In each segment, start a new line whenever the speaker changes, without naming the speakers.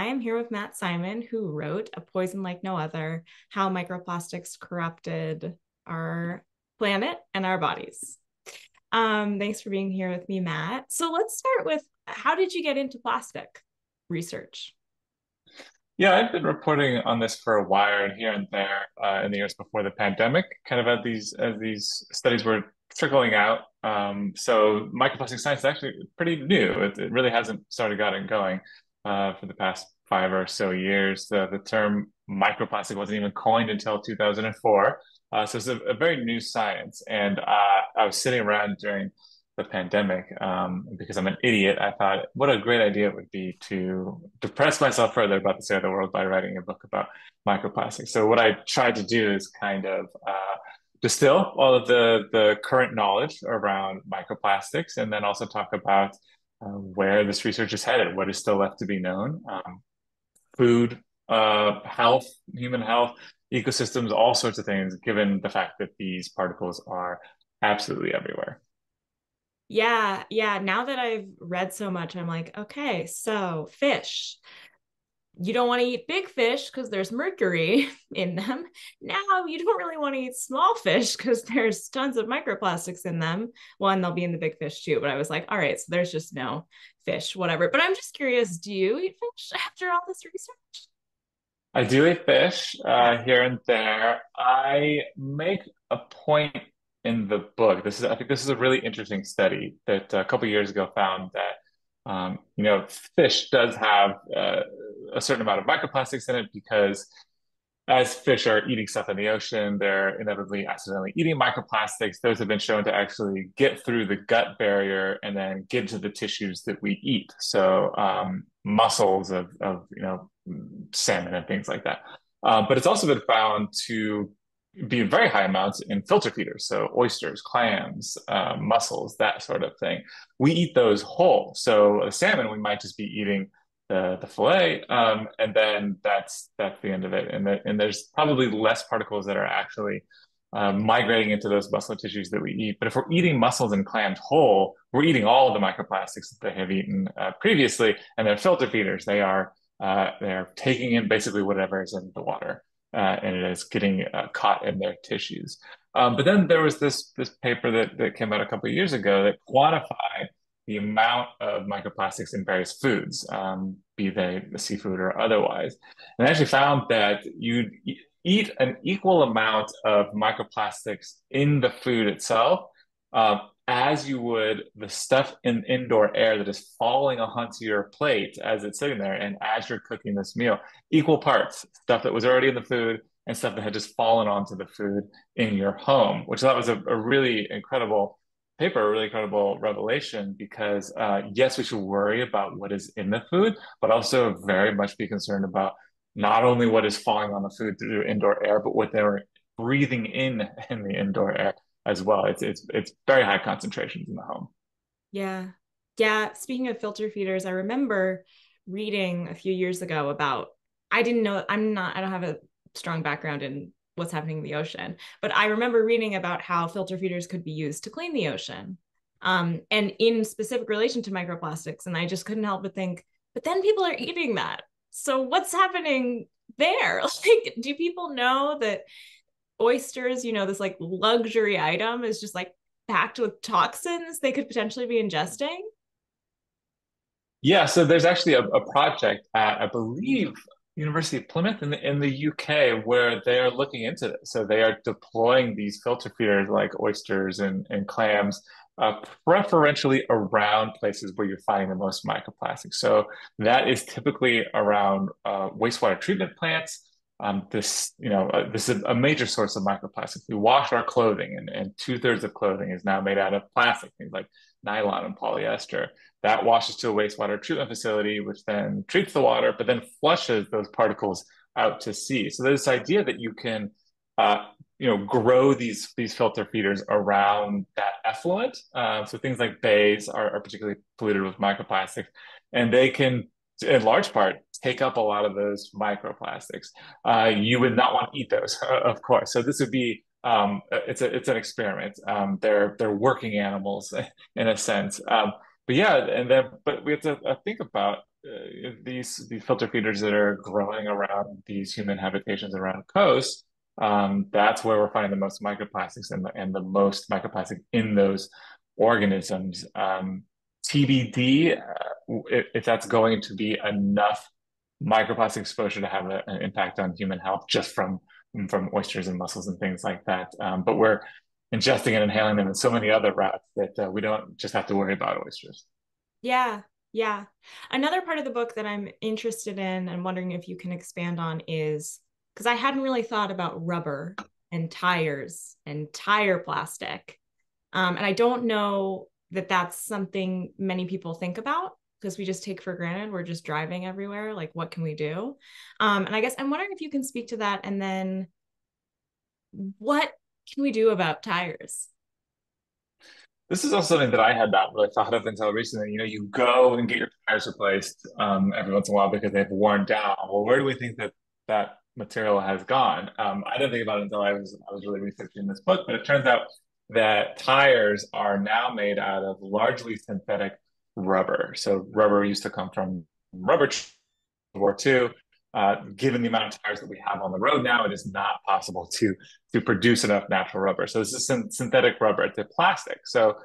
I'm here with Matt Simon, who wrote A Poison Like No Other: How Microplastics Corrupted Our Planet and Our Bodies. Thanks for being here with me, Matt. So let's start with, how did you get into plastic research?
Yeah, I've been reporting on this for a while and here and there in the years before the pandemic, kind of as these studies were trickling out. So microplastic science is actually pretty new. It really hasn't started gotten going for the past 5 or so years. The term microplastic wasn't even coined until 2004. So it's a very new science. And I was sitting around during the pandemic. Because I'm an idiot, I thought what a great idea it would be to depress myself further about the state of the world by writing a book about microplastics. So what I tried to do is kind of distill all of the current knowledge around microplastics, and then also talk about where this research is headed, what is still left to be known, food, health, human health, ecosystems, all sorts of things, given the fact that these particles are absolutely everywhere.
Yeah, yeah. Now that I've read so much, I'm like, okay, so fish. You don't want to eat big fish because there's mercury in them. Now you don't really want to eat small fish because there's tons of microplastics in them. Well, and they'll be in the big fish too. But I was like, all right, so there's just no fish, whatever. But I'm just curious, do you eat fish after all this research?
I do eat fish
Yeah.
here and there. I make a point in the book. I think this is a really interesting study that a couple years ago found that fish does have a certain amount of microplastics in it because as fish are eating stuff in the ocean, they're inevitably accidentally eating microplastics. Those have been shown to actually get through the gut barrier and then get to the tissues that we eat. So mussels of salmon and things like that. But it's also been found to be in very high amounts in filter feeders, so oysters, clams, mussels, that sort of thing. We eat those whole. So the salmon, we might just be eating the fillet, and then that's the end of it. And there's probably less particles that are actually migrating into those muscle tissues that we eat. But if we're eating mussels and clams whole, we're eating all of the microplastics that they have eaten previously, and they're filter feeders. They're taking in basically whatever is in the water, and it is getting caught in their tissues. But then there was this paper that came out a couple of years ago that quantified the amount of microplastics in various foods, be they the seafood or otherwise, and actually found that you'd eat an equal amount of microplastics in the food itself as you would the stuff in indoor air that is falling onto your plate as it's sitting there and as you're cooking this meal, equal parts, stuff that was already in the food and stuff that had just fallen onto the food in your home, which I thought was a really incredible paper, a really incredible revelation because yes, we should worry about what is in the food, but also very much be concerned about not only what is falling on the food through indoor air, but what they're breathing in the indoor air as well. It's very high concentrations in the home.
Yeah. Yeah. Speaking of filter feeders, I remember reading a few years ago about, I didn't know, I don't have a strong background in what's happening in the ocean, but I remember reading about how filter feeders could be used to clean the ocean. And in specific relation to microplastics. And I just couldn't help but think, but then people are eating that. So what's happening there? Like, do people know that oysters, this like luxury item is just like packed with toxins they could potentially be ingesting?
Yeah, so there's actually a project at, I believe, University of Plymouth in the UK where they're looking into this. So they are deploying these filter feeders like oysters and clams, preferentially around places where you're finding the most microplastics. So that is typically around wastewater treatment plants. This is a major source of microplastics. We wash our clothing, and two-thirds of clothing is now made out of plastic, things like nylon and polyester. That washes to a wastewater treatment facility, which then treats the water, but then flushes those particles out to sea. So there's this idea that you can, grow these filter feeders around that effluent. So things like bays are particularly polluted with microplastics, and they can, in large part, take up a lot of those microplastics. You would not want to eat those, of course. So this would be it's an experiment. They're working animals in a sense. But yeah, but we have to think about these filter feeders that are growing around these human habitations around coasts, that's where we're finding the most microplastics and the most microplastic in those organisms. TBD, if that's going to be enough microplastic exposure to have an impact on human health just from oysters and mussels and things like that. But we're ingesting and inhaling them in so many other routes that we don't just have to worry about oysters.
Yeah, yeah. Another part of the book that I'm interested in and wondering if you can expand on is because I hadn't really thought about rubber and tires and tire plastic. And I don't know that that's something many people think about because we just take for granted we're just driving everywhere. Like, what can we do? And I guess I'm wondering if you can speak to that. And then what can we do about tires?
This is also something that I had not really thought of until recently. You know, you go and get your tires replaced every once in a while because they've worn down. Well, where do we think that that material has gone? I didn't think about it until I was really researching this book, but it turns out that tires are now made out of largely synthetic rubber. So rubber used to come from rubber War II. Given the amount of tires that we have on the road now, it is not possible to produce enough natural rubber. So this is synthetic rubber. It's a plastic. So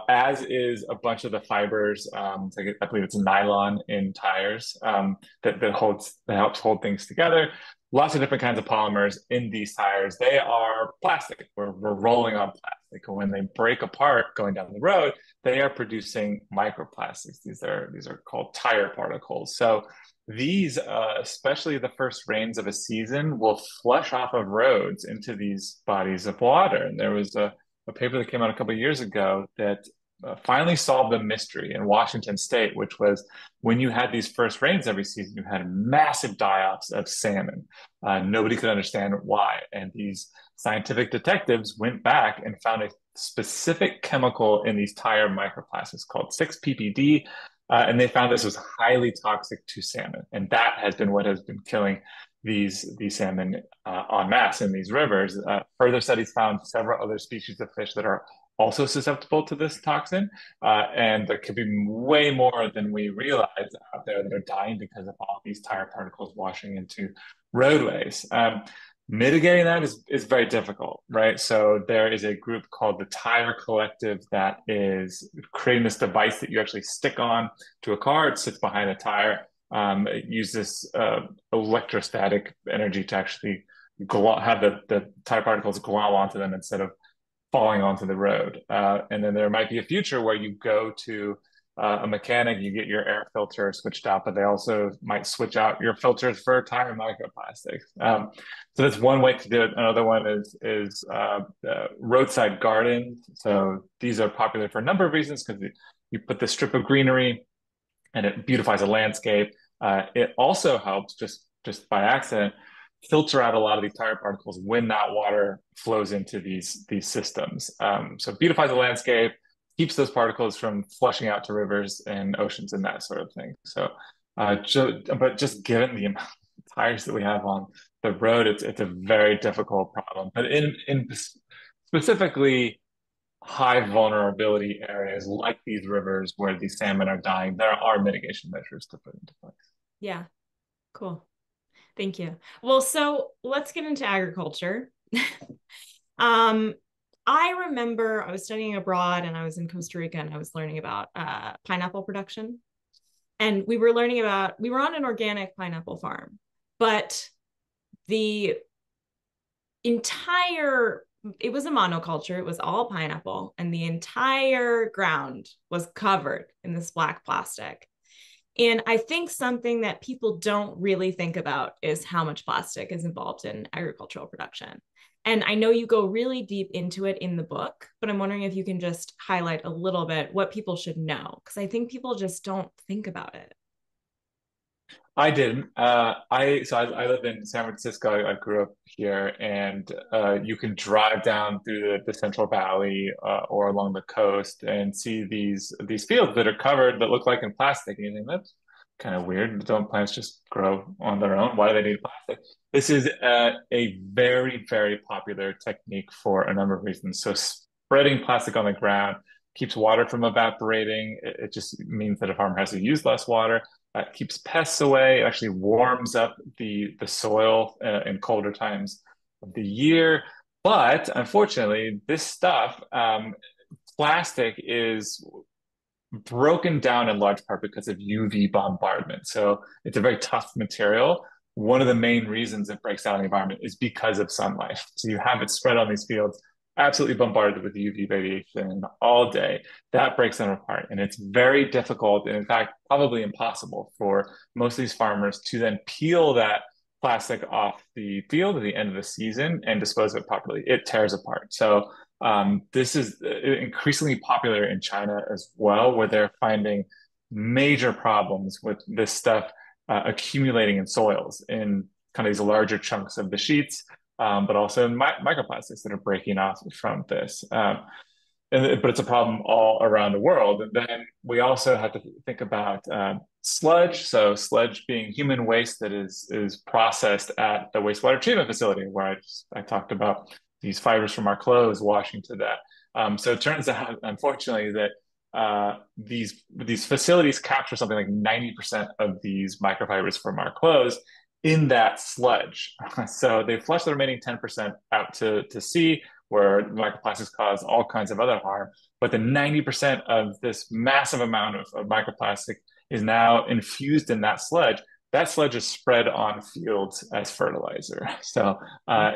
as is a bunch of the fibers, like I believe it's nylon in tires that helps hold things together. Lots of different kinds of polymers in these tires. They are plastic. We're rolling on plastic. And when they break apart going down the road, they are producing microplastics. These are called tire particles. So these, especially the first rains of a season, will flush off of roads into these bodies of water. And there was a paper that came out a couple of years ago that finally solved the mystery in Washington State, which was when you had these first rains every season, you had massive die-offs of salmon. Nobody could understand why. And these scientific detectives went back and found a specific chemical in these tire microplastics called 6-PPD, and they found this was highly toxic to salmon, and that has been what has been killing these salmon en masse in these rivers. Further studies found several other species of fish that are also susceptible to this toxin, and there could be way more than we realize out there that are dying because of all these tire particles washing into roadways. Mitigating that is very difficult, right? So there is a group called the Tire Collective that is creating this device that you actually stick on to a car. It sits behind a tire. It uses electrostatic energy to actually have the tire particles glom onto them instead of falling onto the road. And then there might be a future where you go to a mechanic, you get your air filter switched out, but they also might switch out your filters for tire microplastics. So that's one way to do it. Another one is roadside gardens. So these are popular for a number of reasons because you put the strip of greenery and it beautifies a landscape. It also helps just by accident filter out a lot of these tire particles when that water flows into these systems. So it beautifies the landscape, keeps those particles from flushing out to rivers and oceans and that sort of thing. So, but just given the amount of tires that we have on the road, it's a very difficult problem. But in specifically high vulnerability areas like these rivers where these salmon are dying, there are mitigation measures to put into place.
Yeah, cool. Thank you. Well, so let's get into agriculture. um, I remember I was studying abroad and I was in Costa Rica and I was learning about pineapple production. And we were on an organic pineapple farm, but the entire, it was a monoculture, it was all pineapple, and the entire ground was covered in this black plastic. And I think something that people don't really think about is how much plastic is involved in agricultural production. And I know you go really deep into it in the book, but I'm wondering if you can just highlight a little bit what people should know, because I think people just don't think about it.
I didn't. I live in San Francisco. I grew up here, and you can drive down through the Central Valley or along the coast and see these fields that are covered that look like in plastic. And you think that's kind of weird. Don't plants just grow on their own? Why do they need plastic? This is a very, very popular technique for a number of reasons. So spreading plastic on the ground keeps water from evaporating. It just means that a farmer has to use less water. keeps pests away. It actually warms up the soil in colder times of the year. But unfortunately, this stuff, plastic is broken down in large part because of UV bombardment. So it's a very tough material. One of the main reasons it breaks down in the environment is because of sunlight. So you have it spread on these fields, absolutely bombarded with UV radiation all day. That breaks them apart. And it's very difficult, and in fact, probably impossible for most of these farmers to then peel that plastic off the field at the end of the season and dispose of it properly. It tears apart. So this is increasingly popular in China as well, where they're finding major problems with this stuff accumulating in soils in kind of these larger chunks of the sheets, but also in microplastics that are breaking off from this. But it's a problem all around the world. And then we also have to think about sludge. So sludge being human waste that is processed at the wastewater treatment facility, where I talked about these fibers from our clothes washing to that. So it turns out, unfortunately, that these facilities capture something like 90% of these microfibers from our clothes in that sludge. So they flush the remaining 10% out to sea, where microplastics cause all kinds of other harm. But the 90% of this massive amount of microplastic is now infused in that sludge. That sludge is spread on fields as fertilizer. So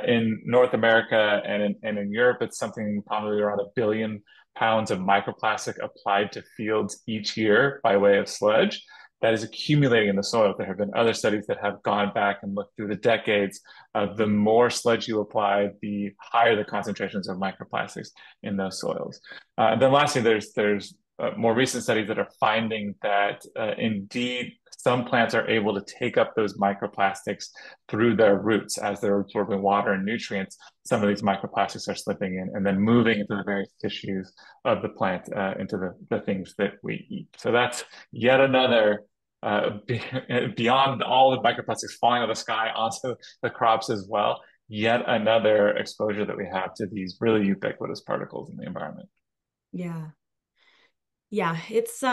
in North America and in Europe, it's something probably around 1 billion pounds of microplastic applied to fields each year by way of sludge that is accumulating in the soil. There have been other studies that have gone back and looked through the decades. The more sludge you apply, the higher the concentrations of microplastics in those soils. And then lastly, there's more recent studies that are finding that indeed some plants are able to take up those microplastics through their roots as they're absorbing water and nutrients. Some of these microplastics are slipping in and then moving into the various tissues of the plant, into the things that we eat. So that's yet another beyond all the microplastics falling out of the sky onto the crops as well, yet another exposure that we have to these really ubiquitous particles in the environment.
Yeah. Yeah, it's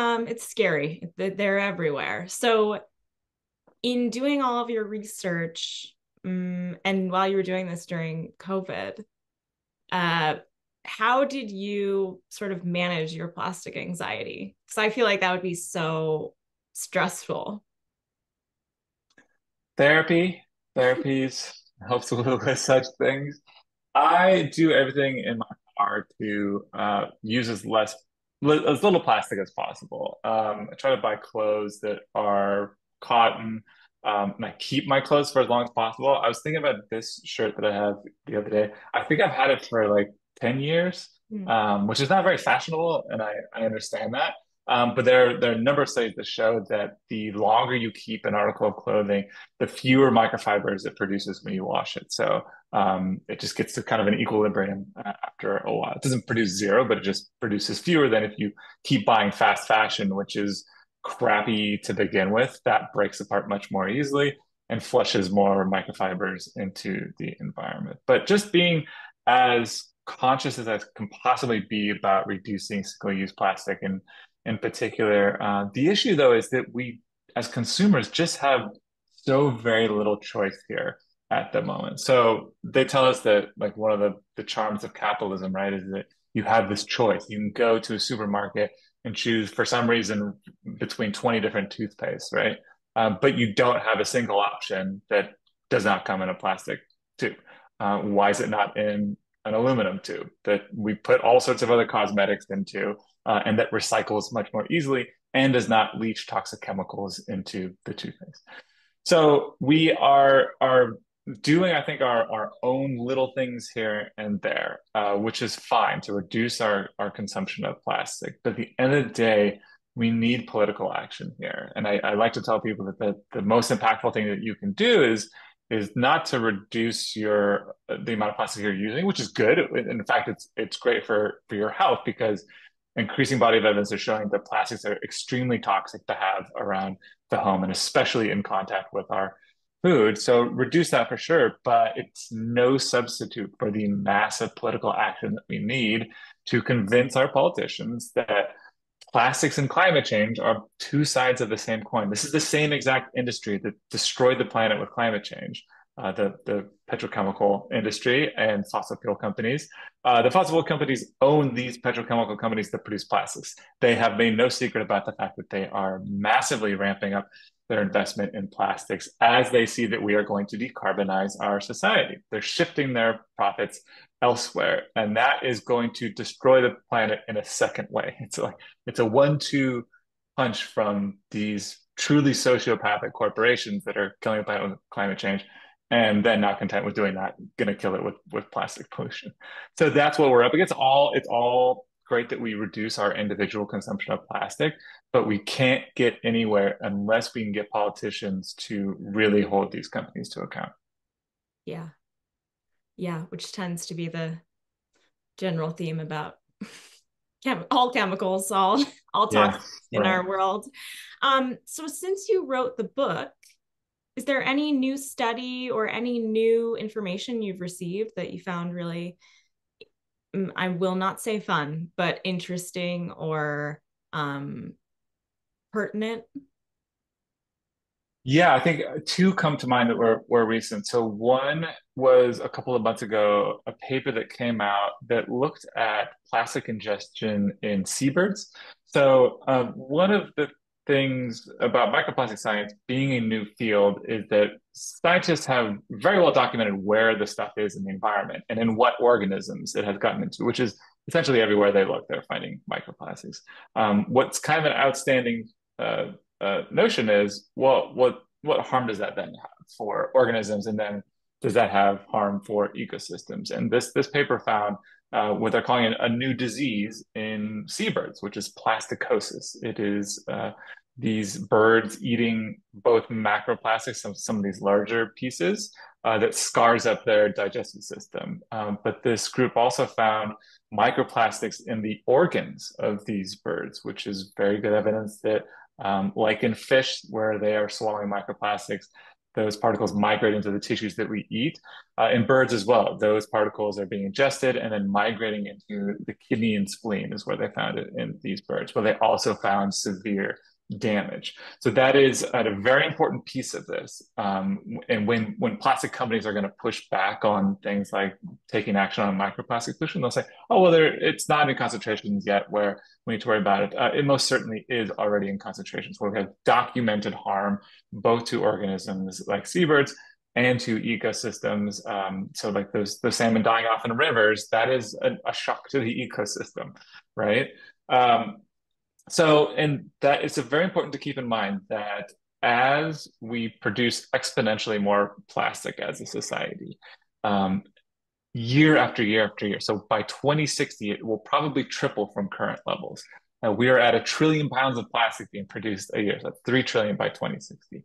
scary. They're everywhere. So in doing all of your research, and while you were doing this during COVID, uh, how did you sort of manage your plastic anxiety? Because I feel like that would be so stressful.
Therapy, therapies helps a little with such things. I do everything in my power to use as little plastic as possible. I try to buy clothes that are cotton, and I keep my clothes for as long as possible. I was thinking about this shirt that I have the other day. I think I've had it for like 10 years,
Mm.
which is not very fashionable, and I understand that. But there are a number of studies that show that the longer you keep an article of clothing, the fewer microfibers it produces when you wash it. So it just gets to kind of an equilibrium after a while. It doesn't produce zero, but it just produces fewer than if you keep buying fast fashion, which is crappy to begin with. That breaks apart much more easily and flushes more microfibers into the environment. But just being as conscious as I can possibly be about reducing single-use plastic, and in particular, the issue though is that we, as consumers, just have so very little choice here at the moment. So they tell us that like one of the charms of capitalism, right, is that you have this choice. You can go to a supermarket and choose for some reason between 20 different toothpastes, right? But you don't have a single option that does not come in a plastic tube. Why is it not in an aluminum tube that we put all sorts of other cosmetics into, and that recycles much more easily and does not leach toxic chemicals into the toothpaste? So we are doing, I think, our own little things here and there, which is fine to reduce our consumption of plastic. But at the end of the day, we need political action here. And I like to tell people that the most impactful thing that you can do is not to reduce the amount of plastic you're using, which is good. In fact, it's great for your health, because increasing body of evidence is showing that plastics are extremely toxic to have around the home, and especially in contact with our food. So reduce that for sure, but it's no substitute for the massive political action that we need to convince our politicians that plastics and climate change are two sides of the same coin. This is the same exact industry that destroyed the planet with climate change. The petrochemical industry and fossil fuel companies. The fossil fuel companies own these petrochemical companies that produce plastics. They have made no secret about the fact that they are massively ramping up their investment in plastics as they see that we are going to decarbonize our society. They're shifting their profits elsewhere, and that is going to destroy the planet in a second way. It's a 1-2 punch from these truly sociopathic corporations that are killing the planet with climate change, and then not content with doing that, going to kill it with plastic pollution. So that's what we're up against. It's all great that we reduce our individual consumption of plastic, but we can't get anywhere unless we can get politicians to really hold these companies to account.
Yeah. Yeah, which tends to be the general theme about all chemicals, all
Yeah,
toxic in
right.
our world. So since you wrote the book, is there any new study or any new information you've received that you found really, I will not say fun, but interesting or pertinent?
Yeah, I think two come to mind that were recent. So one was a couple of months ago, a paper that came out that looked at plastic ingestion in seabirds. So one of the things about microplastic science being a new field is that scientists have very well documented where the stuff is in the environment and in what organisms it has gotten into, which is essentially everywhere they look, they're finding microplastics. What's kind of an outstanding notion is, well, what harm does that then have for organisms, and then does that have harm for ecosystems? And this paper found what they're calling a new disease in seabirds, which is plasticosis. It is these birds eating both macroplastics, some of these larger pieces, that scars up their digestive system. But this group also found microplastics in the organs of these birds, which is very good evidence that like in fish, where they are swallowing microplastics, those particles migrate into the tissues that we eat. In birds as well, those particles are being ingested and then migrating into the kidney and spleen is where they found it in these birds, but they also found severe damage. So that is a very important piece of this. And when plastic companies are going to push back on things like taking action on microplastic pollution, they'll say, "Oh, well, it's not in concentrations yet where we need to worry about it." It most certainly is already in concentrations where we have documented harm both to organisms like seabirds and to ecosystems. So like the salmon dying off in rivers, that is a shock to the ecosystem, right? And that it's very important to keep in mind that as we produce exponentially more plastic as a society, um, year after year after year. So by 2060, it will probably triple from current levels. We are at 1 trillion pounds of plastic being produced a year. So that's 3 trillion by 2060.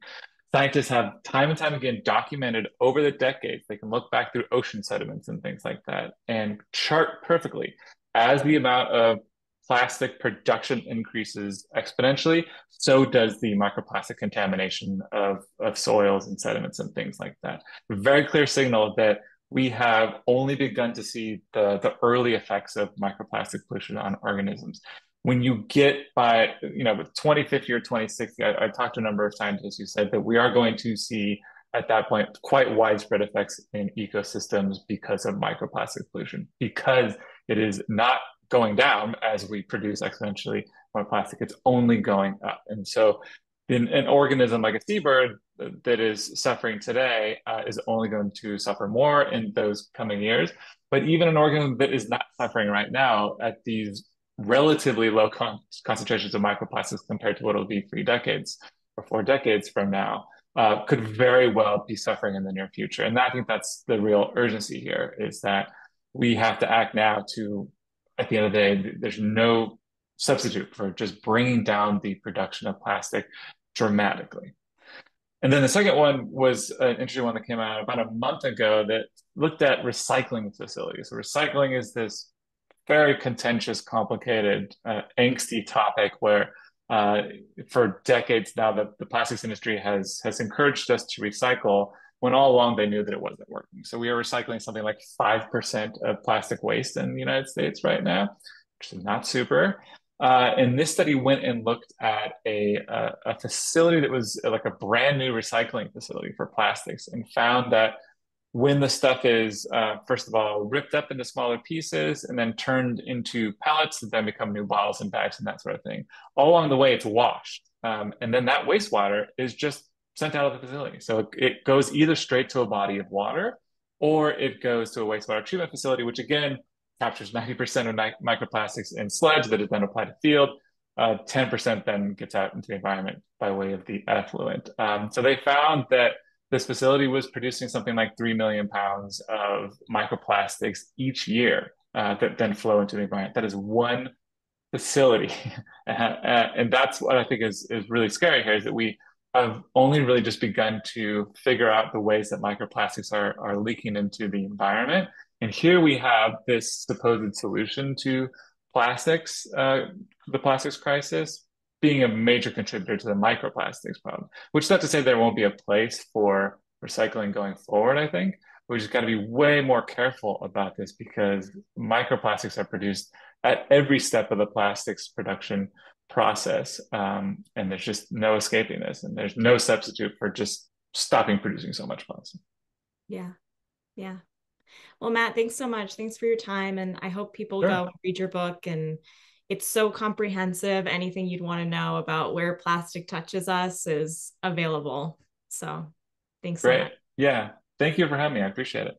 Scientists have time and time again documented over the decades. They can look back through ocean sediments and things like that and chart perfectly as the amount of plastic production increases exponentially, so does the microplastic contamination of soils and sediments and things like that. A very clear signal that we have only begun to see the early effects of microplastic pollution on organisms. When you get by, with 2050 or 2060, I talked to a number of scientists who said that we are going to see at that point quite widespread effects in ecosystems because of microplastic pollution, because it is not going down as we produce exponentially more plastic, it's only going up. And so in an organism like a seabird that is suffering today is only going to suffer more in those coming years. But even an organism that is not suffering right now at these relatively low concentrations of microplastics compared to what it'll be 3 decades or 4 decades from now could very well be suffering in the near future. And I think that's the real urgency here, is that we have to act now to, at the end of the day, there's no substitute for just bringing down the production of plastic dramatically. And then the second one was an interesting one that came out about a month ago that looked at recycling facilities. So recycling is this very contentious, complicated, angsty topic where for decades now the plastics industry has encouraged us to recycle when all along they knew that it wasn't working. So we are recycling something like 5% of plastic waste in the United States right now, which is not super. And this study went and looked at a facility that was like a brand new recycling facility for plastics and found that when the stuff is, first of all, ripped up into smaller pieces and then turned into pellets that then become new bottles and bags and that sort of thing, all along the way, it's washed. And then that wastewater is just sent out of the facility. So it goes either straight to a body of water or it goes to a wastewater treatment facility, which again captures 90% of microplastics in sludge that is then applied to field. 10% then gets out into the environment by way of the effluent. So they found that this facility was producing something like 3 million pounds of microplastics each year that then flow into the environment. That is one facility. And that's what I think is really scary here is that we have only really just begun to figure out the ways that microplastics are leaking into the environment. And here we have this supposed solution to plastics, the plastics crisis, being a major contributor to the microplastics problem, which is not to say there won't be a place for recycling going forward, I think. We just got to be way more careful about this because microplastics are produced at every step of the plastics production process. And there's just no escaping this. And there's no substitute for just stopping producing so much plastic.
Yeah. Yeah. Well, Matt, thanks so much. Thanks for your time. And I hope people go
Sure.
and read your book. And it's so comprehensive. Anything you'd want to know about where plastic touches us is available. So thanks so
Great.
much.
Yeah. Thank you for having me. I appreciate it.